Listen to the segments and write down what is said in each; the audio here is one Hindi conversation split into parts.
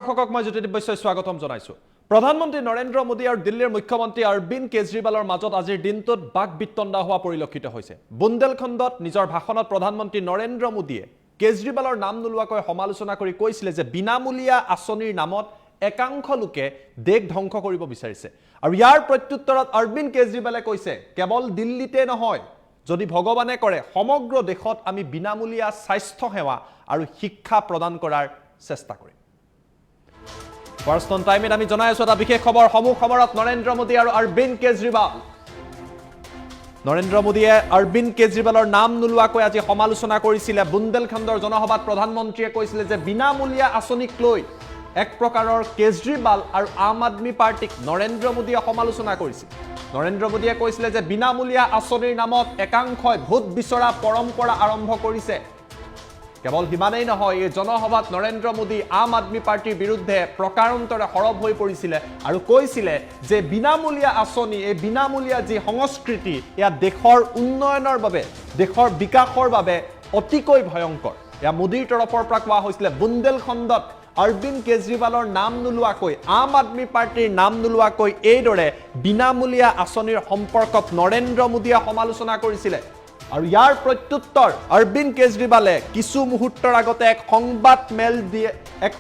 দৰ্শকক মই জ্যোতি দিব্যই স্বাগতম জনাইছো প্ৰধানমন্ত্ৰী নৰেন্দ্ৰ মোদী আৰু দিল্লীৰ মুখ্যমন্ত্ৰী অৰবিন্দ কেজৰিৱালৰ মাজত আজিৰ দিনটোত বাক বিতণ্ডা হোৱা পৰিলক্ষিত হৈছে বুন্দেলখণ্ডত নিজৰ ভাষণত প্ৰধানমন্ত্ৰী নৰেন্দ্ৰ মোদীয়ে কেজৰিৱালৰ নাম নোলোৱাকৈ সমালোচনা কৰি কৈছিল যে বিনামূলীয়া আঁচনিৰ নামত একাংশ লোকে দেশ ধ্বংস কৰিব বিচাৰিছে আৰু ইয়াৰ প্ৰত্যুত্তৰত অৰবিন্দ কেজৰিৱালে কৈছে কেৱল দিল্লীতে নহয় যদি ভগৱানে কৰে সমগ্ৰ দেশত আমি বিনামূলীয়া স্বাস্থ্য সেৱা আৰু শিক্ষা প্ৰদান কৰাৰ চেষ্টা কৰিম First time আমি জনাই আছো এটা বিশেষ খবৰ সমুখ খবৰত নৰেন্দ্ৰ মোদী আৰু অৰবিন্দ কেজৰিৱাল নৰেন্দ্ৰ মোদীয়ে অৰবিন্দ কেজৰিৱালৰ নাম নোলোৱাকৈ আজি সমালোচনা কৰিছিল বুন্দেলখণ্ডৰ জনসভাত প্ৰধানমন্ত্ৰীয়ে কৈছিল যে বিনামূলীয়া আঁচনিক লৈ এক প্ৰকাৰৰ কেজৰিৱাল আৰু আম আদমি পাৰ্টিক নৰেন্দ্ৰ মোদীয়ে সমালোচনা কৰিছিল নৰেন্দ্ৰ মোদীয়ে কৈছিল যে বিনামূলীয়া আঁচনিৰ নামত একাংশই ভোট বিচৰা পৰম্পৰা আৰম্ভ কৰিছে কেৱল হিমানেই নহয় এই জনসভাত নৰেন্দ্ৰ মোদী আম আদমি পাৰ্টিৰ বিৰুদ্ধে প্ৰকাৰান্তৰে সৰব হৈ পৰিছিল আৰু কৈছিল যে বিনামূলীয়া আঁচনি এই বিনামূলীয়া যি সংস্কৃতি ইয়া দেশৰ উন্নয়নৰ বাবে দেশৰ বিকাশৰ বাবে অতিকৈ ভয়ংকৰ ইয়া মোদীৰ তৰফৰ পৰা কোৱা হৈছিল বুন্দেলখণ্ডত অৰবিন্দ কেজৰিৱালৰ নাম নোলোৱাকৈ আম আদমি পাৰ্টিৰ নাম নোলোৱাকৈ এইদৰে বিনামূলীয়া আঁচনিৰ সম্পৰ্কত নৰেন্দ্ৰ মোদীয়ে সমালোচনা কৰিছিল আৰু ইয়াৰ প্ৰত্যুত্তৰ অৰবিন্দ কেজৰিৱালে কিছু মুহূৰ্তৰ আগতে এক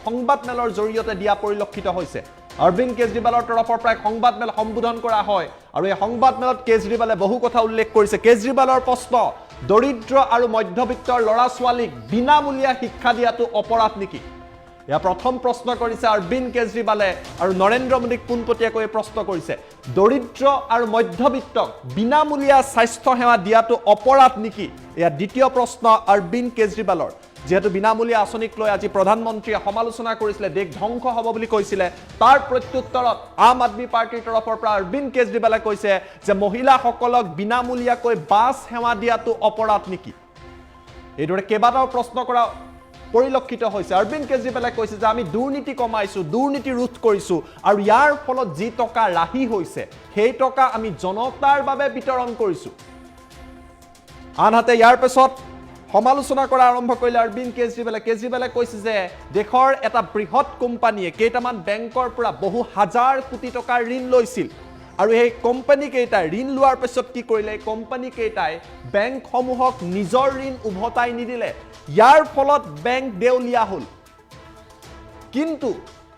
সংবাদ মেলৰ জৰিয়তে দিয়া পৰিলক্ষিত হৈছে অৰবিন্দ কেজৰিৱালৰ তৰফৰ পৰা সংবাদ মেল সম্বোধন কৰা হয় আৰু এই সংবাদ মেলত কেজৰিৱালে বহু কথা উল্লেখ কৰিছে কেজৰিৱালৰ প্ৰশ্ন দৰিদ্ৰ আৰু মধ্যবিত্তৰ ল'ৰা ছোৱালীক বিনামূলীয়া শিক্ষা দিয়াটো অপৰাধ নেকি ইয়া প্ৰথম প্ৰশ্ন কৰিছে অৰবিন্দ কেজৰিৱালে আৰু নৰেন্দ্ৰ মোদীক পোনপটীয়াকৈ প্ৰশ্ন কৰিছে দৰিদ্ৰ আৰু মধ্যবিত্তক বিনামূলীয়া স্বাস্থ্য সেৱা দিয়াটো অপৰাধ নেকি ইয়া দ্বিতীয় প্ৰশ্ন অৰবিন্দ কেজৰিৱালৰ যেহেতু বিনামূলীয়া আঁচনিক লৈ আজি প্ৰধানমন্ত্ৰীয়ে সমালোচনা কৰিছিল দেশ ধ্বংস হ'ব বুলি কৈছিল তাৰ প্ৰত্যুত্তৰত আম আদমি পাৰ্টিৰ তৰফৰ পৰা অৰবিন্দ কেজৰিৱালে কৈছে যে মহিলাসকলক বিনামূলীয়াকৈ বাছ সেৱা দিয়াটো অপৰাধ নেকি এইদৰে কেইবাটাও প্ৰশ্ন কৰা পৰিলক্ষিত হৈছে অৰবিন্দ কেজৰিৱালে কৈছে যে আমি দুৰ্নীতি কমাইছো দুৰ্নীতি ৰোধ কৰিছো আৰু ইয়াৰ ফলত যি টকা ৰাহি হৈছে সেই টকা আমি জনতাৰ বাবে বিতৰণ কৰিছো আনহাতে ইয়াৰ পিছত সমালোচনা কৰা আৰম্ভ কৰিলে অৰবিন্দ কেজৰিৱালে কৈছে যে দেশৰ এটা বৃহৎ কোম্পানীয়ে কেইটামান বেংকৰ পৰা বহু হাজাৰ কোটি টকাৰ ঋণ লৈছিল আৰু এই কোম্পানী কেইটাই ঋণ লোৱাৰ পিছত কি কৰিলে এই কোম্পানী কেইটাই বেংকসমূহক নিজৰ ঋণ উভতাই নিদিলে ইয়াৰ ফলত বেংক দেউলিয়া হল কিন্তু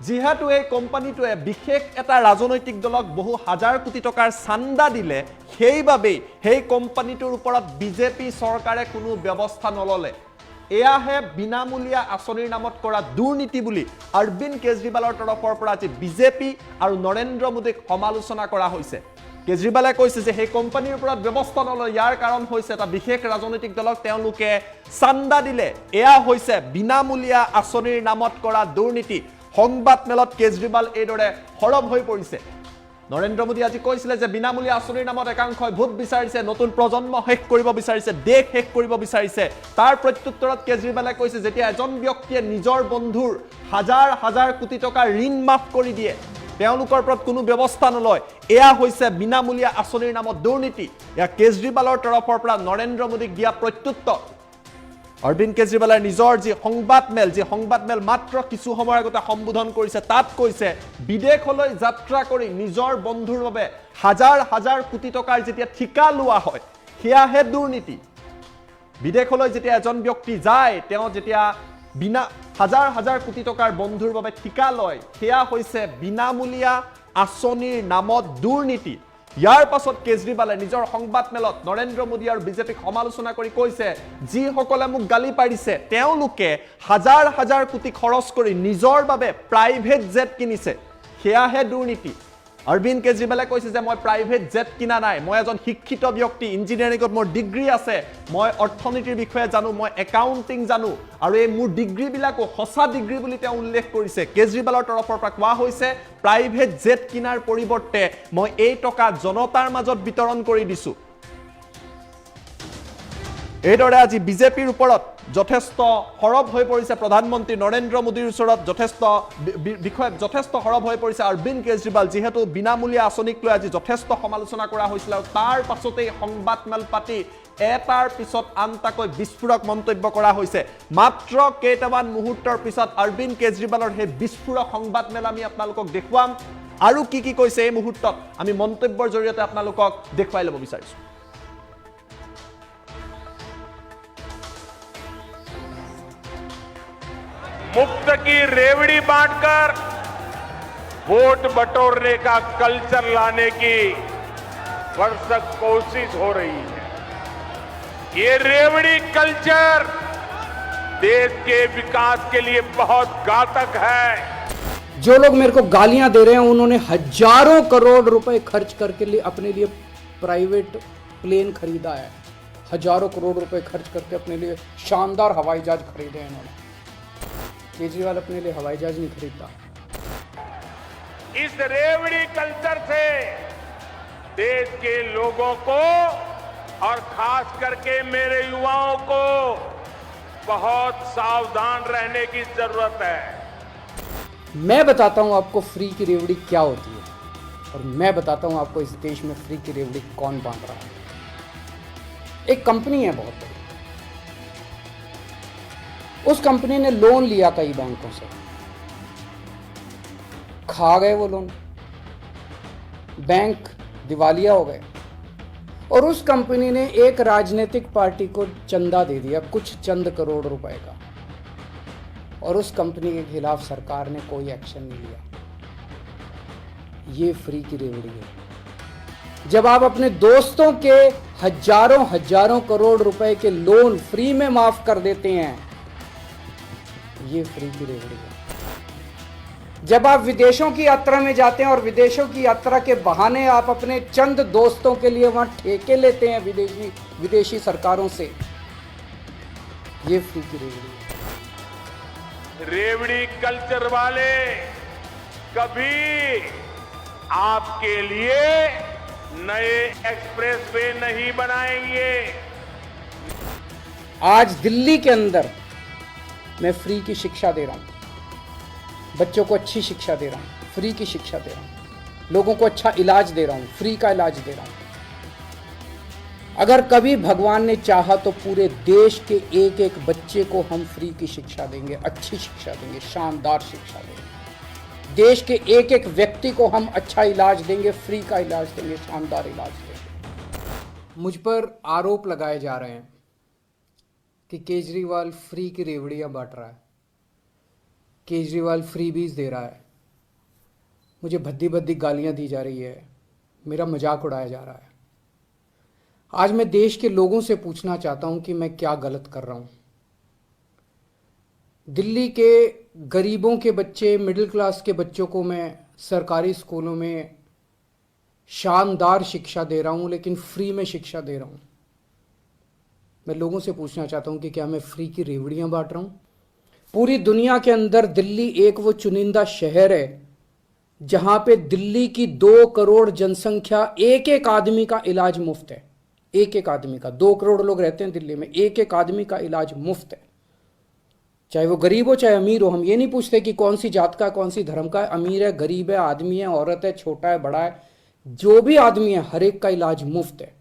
যেহেতু এই কোম্পানীটোৱে বিশেষ এটা ৰাজনৈতিক দলক বহু হাজাৰ কোটি টকাৰ চান্দা দিলে সেইবাবে সেই কোম্পানীটোৰ ওপৰত বিজেপি চৰকাৰে কোনো ব্যৱস্থা নললে এয়াহে বিনামূলীয়া আঁচনিৰ নামত কৰা দুৰ্নীতি বুলি অৰবিন্দ কেজৰিৱালৰ তৰফৰ পৰা আজি বিজেপি আৰু নৰেন্দ্ৰ মোদীক সমালোচনা কৰা হৈছে কেজৰিৱালে কৈছে যে সেই কোম্পানীৰ ওপৰত ব্যৱস্থা নলয় ইয়াৰ কাৰণ হৈছে এটা বিশেষ ৰাজনৈতিক দলক তেওঁলোকে চান্দা দিলে এয়া হৈছে বিনামূলীয়া আঁচনিৰ নামত কৰা দুৰ্নীতি সংবাদ মেলত কেজৰিৱাল এইদৰে সৰব হৈ পৰিছে নৰেন্দ্ৰ মোদী আজি কৈছিল যে বিনামূলীয়া আঁচনিৰ নামত একাংশই ভোট বিচাৰিছে নতুন প্ৰজন্ম শেষ কৰিব বিচাৰিছে দেশ শেষ কৰিব বিচাৰিছে তাৰ প্ৰত্যুত্তৰত কেজৰিৱালে কৈছে যেতিয়া এজন ব্যক্তিয়ে নিজৰ বন্ধুৰ হাজাৰ হাজাৰ কোটি টকা ঋণ মাফ কৰি দিয়ে তেওঁলোকৰ ওপৰত কোনো ব্যৱস্থা নলয় এয়া হৈছে বিনামূলীয়া আঁচনিৰ নামত দুৰ্নীতি ইয়া কেজৰিৱালৰ তৰফৰ পৰা নৰেন্দ্ৰ মোদীক দিয়া প্ৰত্যুত্তৰ অৰবিন্দ কেজৰিৱালে নিজৰ যি সংবাদ মেল মাত্ৰ কিছু সময়ৰ আগতে সম্বোধন কৰিছে তাত কৈছে বিদেশলৈ যাত্ৰা কৰি নিজৰ বন্ধুৰ বাবে হাজাৰ হাজাৰ কোটি টকাৰ যেতিয়া ঠিকা লোৱা হয় সেয়াহে দুৰ্নীতি বিদেশলৈ যেতিয়া এজন ব্যক্তি যায় তেওঁ যেতিয়া বিনা হাজাৰ হাজাৰ কোটি টকাৰ বন্ধুৰ বাবে ঠিকা লয় সেয়া হৈছে বিনামূলীয়া আঁচনিৰ নামত দুৰ্নীতি ইয়াৰ পাছত কেজৰিৱালে নিজৰ সংবাদ মেলত নৰেন্দ্ৰ মোদী আৰু বিজেপিক সমালোচনা কৰি কৈছে যিসকলে মোক গালি পাৰিছে তেওঁলোকে হাজাৰ হাজাৰ কোটি খৰচ কৰি নিজৰ বাবে প্ৰাইভেট জেট কিনিছে সেয়াহে দুৰ্নীতি অৰবিন্দ কেজৰিৱালে কৈছে যে মই প্ৰাইভেট জেট কিনা নাই মই এজন শিক্ষিত ব্যক্তি ইঞ্জিনিয়াৰিঙত মোৰ ডিগ্ৰী আছে মই অৰ্থনীতিৰ বিষয়ে জানো মই একাউণ্টিং জানো আৰু এই মোৰ ডিগ্ৰীবিলাকো সঁচা ডিগ্ৰী বুলি তেওঁ উল্লেখ কৰিছে কেজৰিৱালৰ তৰফৰ পৰা কোৱা হৈছে প্ৰাইভেট জেট কিনাৰ পৰিৱৰ্তে মই এই টকা জনতাৰ মাজত বিতৰণ কৰি দিছো এইদৰে আজি বিজেপিৰ ওপৰত যথেষ্ট সৰব হৈ পৰিছে প্ৰধানমন্ত্ৰী নৰেন্দ্ৰ মোদীৰ ওচৰত যথেষ্ট সৰব হৈ পৰিছে অৰবিন্দ কেজৰিৱাল যেহেতু বিনামূলীয়া আঁচনিক লৈ আজি যথেষ্ট সমালোচনা কৰা হৈছিল আৰু তাৰ পাছতেই সংবাদ মেল পাতি এটাৰ পিছত আনটাকৈ বিস্ফোৰক মন্তব্য কৰা হৈছে। মাত্ৰ কেইটামান মুহূৰ্তৰ পিছত অৰবিন্দ কেজৰিৱালৰ সেই বিস্ফোৰক সংবাদ মেল আমি আপোনালোকক দেখুৱাম। আৰু কি কি কৈছে এই মুহূৰ্তত আমি মন্তব্যৰ জৰিয়তে আপোনালোকক দেখুৱাই ল'ব বিচাৰিছো। मुफ्त की रेवड़ी बांटकर वोट बटोरने का कल्चर लाने की भरसक कोशिश हो रही है। ये रेवड़ी कल्चर देश के विकास के लिए बहुत घातक है। जो लोग मेरे को गालियां दे रहे हैं उन्होंने हजारों करोड़ रुपए खर्च करके लिए अपने लिए प्राइवेट प्लेन खरीदा है। हजारों करोड़ रुपए खर्च करके अपने लिए शानदार हवाई जहाज खरीदे हैं इन्होंने। केजरीवाल अपने लिए हवाई जहाज नहीं खरीदता। इस रेवड़ी कल्चर से देश के लोगों को और खास करके मेरे युवाओं को बहुत सावधान रहने की जरूरत है। मैं बताता हूं आपको फ्री की रेवड़ी क्या होती है और मैं बताता हूं आपको इस देश में फ्री की रेवड़ी कौन बांट रहा है। एक कंपनी है बहुत बड़ी, उस कंपनी ने लोन लिया कई बैंकों से, खा गए वो लोन, बैंक दिवालिया हो गए और उस कंपनी ने एक राजनीतिक पार्टी को चंदा दे दिया, कुछ चंद करोड़ रुपए का, और उस कंपनी के खिलाफ सरकार ने कोई एक्शन नहीं लिया। ये फ्री की रेवड़ी है। जब आप अपने दोस्तों के हजारों करोड़ रुपए के लोन फ्री में माफ कर देते हैं, ये फ्री की रेवड़ी है। जब आप विदेशों की यात्रा में जाते हैं और विदेशों की यात्रा के बहाने आप अपने चंद दोस्तों के लिए वहां ठेके लेते हैं विदेशी सरकारों से, ये फ्री की रेवड़ी है। रेवड़ी कल्चर वाले कभी आपके लिए नए एक्सप्रेसवे नहीं बनाएंगे। आज दिल्ली के अंदर मैं फ्री की शिक्षा दे रहा हूं, बच्चों को अच्छी शिक्षा दे रहा हूं, फ्री की शिक्षा दे रहा हूं, लोगों को अच्छा इलाज दे रहा हूं, फ्री का इलाज दे रहा हूं। अगर कभी भगवान ने चाहा तो पूरे देश के एक एक बच्चे को हम फ्री की शिक्षा देंगे, अच्छी शिक्षा देंगे, शानदार शिक्षा देंगे। देश के एक एक व्यक्ति को हम अच्छा इलाज देंगे, फ्री का इलाज देंगे, शानदार इलाज देंगे। मुझ पर आरोप लगाए जा रहे हैं कि केजरीवाल फ्री की रेवड़ियां बांट रहा है, केजरीवाल फ्रीबीज दे रहा है, मुझे भद्दी गालियां दी जा रही है, मेरा मजाक उड़ाया जा रहा है। आज मैं देश के लोगों से पूछना चाहता हूं कि मैं क्या गलत कर रहा हूं। दिल्ली के गरीबों के बच्चे, मिडिल क्लास के बच्चों को मैं सरकारी स्कूलों में शानदार शिक्षा दे रहा हूं, लेकिन फ्री में शिक्षा दे रहा हूं। मैं लोगों से पूछना चाहता हूं कि क्या मैं फ्री की रेवड़ियां बांट रहा हूं। पूरी दुनिया के अंदर दिल्ली एक वो चुनिंदा शहर है जहां पे दिल्ली की 2 करोड़ जनसंख्या, एक आदमी का इलाज मुफ्त है। एक आदमी का, 2 करोड़ लोग रहते हैं दिल्ली में, एक आदमी का इलाज मुफ्त है। चाहे वो गरीब हो चाहे अमीर हो। हम ये नहीं पूछते कि कौन सी जात का है, कौन सी धर्म का है, अमीर है, गरीब है, आदमी है, औरत है, छोटा है, बड़ा है, जो भी आदमी है हर एक का इलाज मुफ्त है।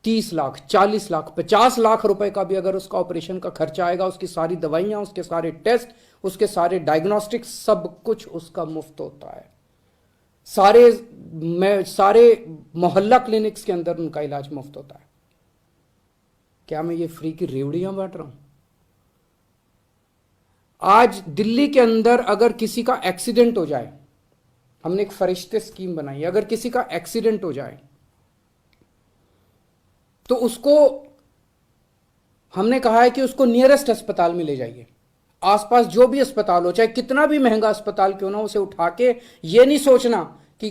30 लाख, 40 लाख, 50 लाख रुपए का भी अगर उसका ऑपरेशन का खर्चा आएगा, उसकी सारी दवाइयां, उसके सारे टेस्ट, उसके सारे डायग्नोस्टिक्स, सब कुछ उसका मुफ्त होता है। सारे मोहल्ला क्लिनिक्स के अंदर उनका इलाज मुफ्त होता है। क्या मैं ये फ्री की रेवड़ियां बांट रहा हूं? आज दिल्ली के अंदर अगर किसी का एक्सीडेंट हो जाए, हमने एक फरिश्ते स्कीम बनाई है, अगर किसी का एक्सीडेंट हो जाए तो उसको हमने कहा है कि उसको नियरेस्ट अस्पताल में ले जाइए। आसपास जो भी अस्पताल हो, चाहे कितना भी महंगा अस्पताल क्यों ना, उसे उठा के ये नहीं सोचना कि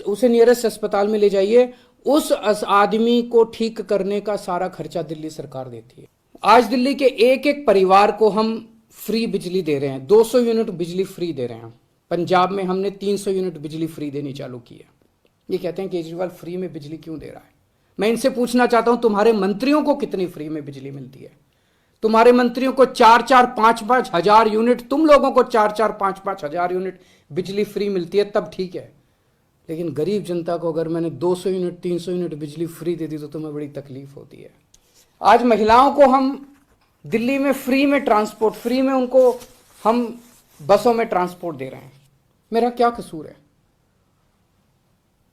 उसे नियरेस्ट अस्पताल में ले जाइए। उस आदमी को ठीक करने का सारा खर्चा दिल्ली सरकार देती है। आज दिल्ली के एक परिवार को हम फ्री बिजली दे रहे हैं, 200 यूनिट बिजली फ्री दे रहे हैं। पंजाब में हमने 300 यूनिट बिजली फ्री देनी चालू की है। ये कहते हैं केजरीवाल फ्री में बिजली क्यों दे रहा है। मैं इनसे पूछना चाहता हूं, तुम्हारे मंत्रियों को कितनी फ्री में बिजली मिलती है? तुम्हारे मंत्रियों को 4-4, 5-5 हजार यूनिट, तुम लोगों को 4-4, 5-5 हजार यूनिट बिजली फ्री मिलती है, तब ठीक है। लेकिन गरीब जनता को अगर मैंने 200 यूनिट 300 यूनिट बिजली फ्री दे दी तो तुम्हें बड़ी तकलीफ होती है। आज महिलाओं को हम दिल्ली में फ्री में ट्रांसपोर्ट, फ्री में उनको हम बसों में ट्रांसपोर्ट दे रहे हैं। मेरा क्या कसूर है?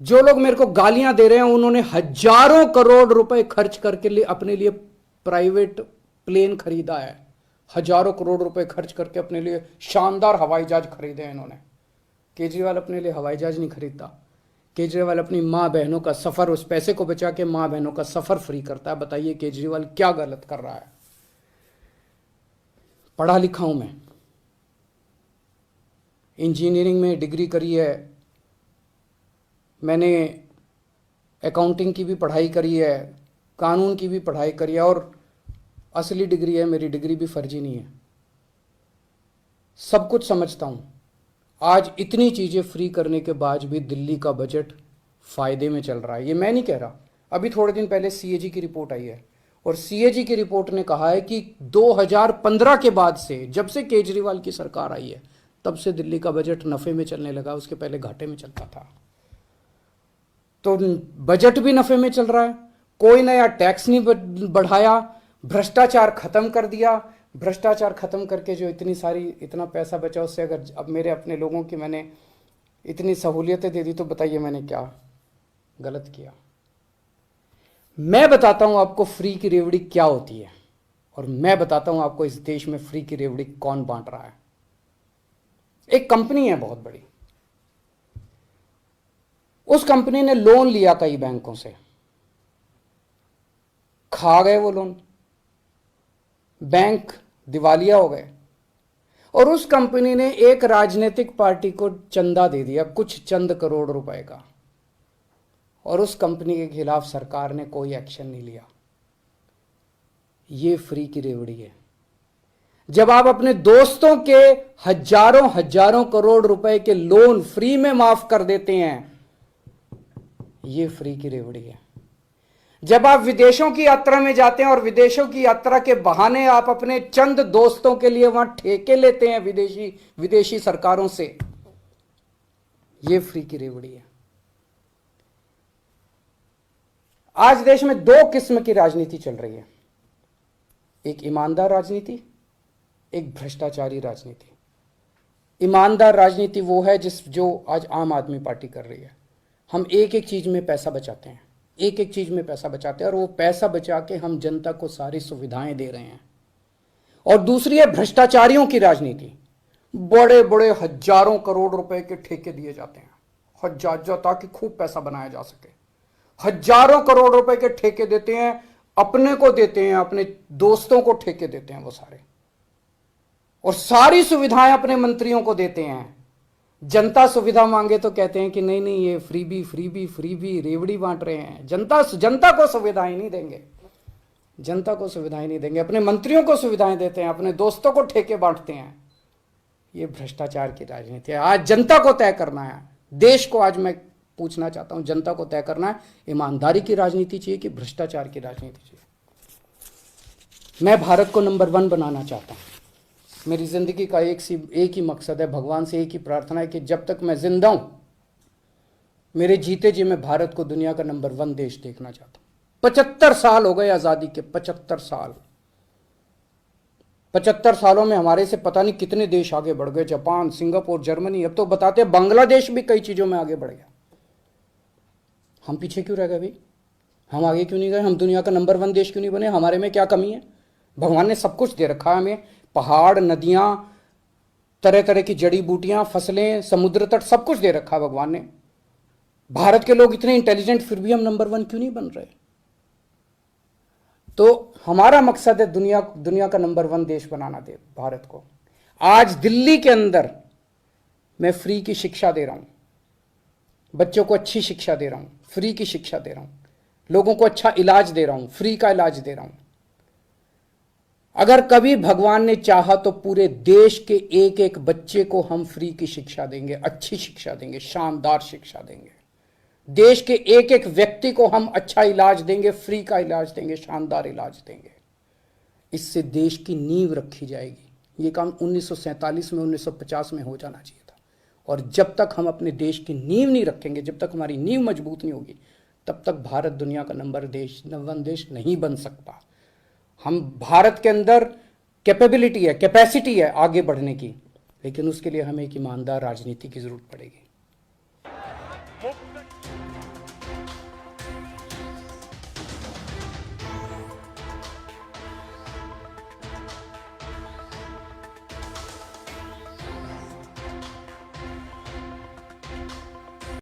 जो लोग मेरे को गालियां दे रहे हैं उन्होंने हजारों करोड़ रुपए खर्च करके अपने लिए प्राइवेट प्लेन खरीदा है, हजारों करोड़ रुपए खर्च करके अपने लिए शानदार हवाई जहाज खरीदे हैं इन्होंने। केजरीवाल अपने लिए हवाई जहाज नहीं खरीदता। केजरीवाल अपनी माँ बहनों का सफर, उस पैसे को बचा के माँ बहनों का सफर फ्री करता है। बताइए केजरीवाल क्या गलत कर रहा है? पढ़ा लिखा हूं मैं, इंजीनियरिंग में डिग्री करी है, मैंने अकाउंटिंग की भी पढ़ाई करी है, कानून की भी पढ़ाई करी है, और असली डिग्री है मेरी, डिग्री भी फर्जी नहीं है। सब कुछ समझता हूं। आज इतनी चीजें फ्री करने के बाद भी दिल्ली का बजट फायदे में चल रहा है। ये मैं नहीं कह रहा, अभी थोड़े दिन पहले सीएजी की रिपोर्ट आई है, और सीएजी की रिपोर्ट ने कहा है कि 2015 के बाद से, जब से केजरीवाल की सरकार आई है, तब से दिल्ली का बजट नफे में चलने लगा, उसके पहले घाटे में चलता था। तो बजट भी नफे में चल रहा है, कोई नया टैक्स नहीं बढ़ाया, भ्रष्टाचार खत्म कर दिया। भ्रष्टाचार खत्म करके जो इतना पैसा बचा, उससे अगर अब मेरे अपने लोगों की मैंने इतनी सहूलियतें दे दी, तो बताइए मैंने क्या गलत किया? मैं बताता हूं आपको फ्री की रेवड़ी क्या होती है, और मैं बताता हूं आपको इस देश में फ्री की रेवड़ी कौन बांट रहा है। एक कंपनी है बहुत बड़ी, उस कंपनी ने लोन लिया कई बैंकों से, खा गए वो लोन, बैंक दिवालिया हो गए, और उस कंपनी ने एक राजनीतिक पार्टी को चंदा दे दिया, कुछ चंद करोड़ रुपए का, और उस कंपनी के खिलाफ सरकार ने कोई एक्शन नहीं लिया। ये फ्री की रेवड़ी है। जब आप अपने दोस्तों के हजारों हजारों करोड़ रुपए के लोन फ्री में माफ कर देते हैं, ये फ्री की रेवड़ी है। जब आप विदेशों की यात्रा में जाते हैं और विदेशों की यात्रा के बहाने आप अपने चंद दोस्तों के लिए वहां ठेके लेते हैं विदेशी सरकारों से, ये फ्री की रेवड़ी है। आज देश में दो किस्म की राजनीति चल रही है, एक ईमानदार राजनीति, एक भ्रष्टाचारी राजनीति। ईमानदार राजनीति वो है जो आज आम आदमी पार्टी कर रही है। हम एक एक चीज में पैसा बचाते हैं, एक एक चीज में पैसा बचाते हैं, और वो पैसा बचा के हम जनता को सारी सुविधाएं दे रहे हैं। और दूसरी है भ्रष्टाचारियों की राजनीति। बड़े बड़े हजारों करोड़ रुपए के ठेके दिए जाते हैं, हजार, ताकि खूब पैसा बनाया जा सके। हजारों करोड़ रुपए के ठेके देते हैं, अपने को देते हैं, अपने दोस्तों को ठेके देते हैं वो सारे, और सारी सुविधाएं अपने मंत्रियों को देते हैं। जनता सुविधा मांगे तो कहते हैं कि नहीं नहीं, ये फ्री भी रेवड़ी बांट रहे हैं। जनता को सुविधाएं नहीं देंगे, जनता को सुविधाएं नहीं देंगे, अपने मंत्रियों को सुविधाएं देते हैं, अपने दोस्तों को ठेके बांटते हैं। ये भ्रष्टाचार की राजनीति है। आज जनता को तय करना है, देश को आज मैं पूछना चाहता हूं, जनता को तय करना है, ईमानदारी की राजनीति चाहिए कि भ्रष्टाचार की राजनीति चाहिए। मैं भारत को नंबर 1 बनाना चाहता हूं। मेरी जिंदगी का एक ही मकसद है, भगवान से एक ही प्रार्थना है कि जब तक मैं जिंदा हूं, मेरे जीते जी मैं भारत को दुनिया का नंबर 1 देश देखना चाहता हूं। 75 साल हो गए आजादी के, 75 साल। 75 सालों में हमारे से पता नहीं कितने देश आगे बढ़ गए, जापान, सिंगापुर, जर्मनी, अब तो बताते हैं बांग्लादेश भी कई चीजों में आगे बढ़ गया। हम पीछे क्यों रह गए भाई? हम आगे क्यों नहीं गए? हम दुनिया का नंबर 1 देश क्यों नहीं बने? हमारे में क्या कमी है? भगवान ने सब कुछ दे रखा है हमें, पहाड़, नदियां, तरह तरह की जड़ी बूटियां, फसलें, समुद्र तट, सब कुछ दे रखा है भगवान ने। भारत के लोग इतने इंटेलिजेंट, फिर भी हम नंबर 1 क्यों नहीं बन रहे? तो हमारा मकसद है दुनिया का नंबर 1 देश बनाना दे भारत को। आज दिल्ली के अंदर मैं फ्री की शिक्षा दे रहा हूं, बच्चों को अच्छी शिक्षा दे रहा हूं, फ्री की शिक्षा दे रहा हूं, लोगों को अच्छा इलाज दे रहा हूं, फ्री का इलाज दे रहा हूं। अगर कभी भगवान ने चाहा तो पूरे देश के एक एक बच्चे को हम फ्री की शिक्षा देंगे, अच्छी शिक्षा देंगे, शानदार शिक्षा देंगे। देश के एक एक व्यक्ति को हम अच्छा इलाज देंगे, फ्री का इलाज देंगे, शानदार इलाज देंगे। इससे देश की नींव रखी जाएगी। ये काम 1947 में, 1950 में हो जाना चाहिए था। और जब तक हम अपने देश की नींव नहीं रखेंगे, जब तक हमारी नींव मजबूत नहीं होगी, तब तक भारत दुनिया का नंबर 1 देश नहीं बन सकता। हम भारत के अंदर कैपेबिलिटी है, कैपेसिटी है आगे बढ़ने की, लेकिन उसके लिए हमें एक ईमानदार राजनीति की ज़रूरत पड़ेगी।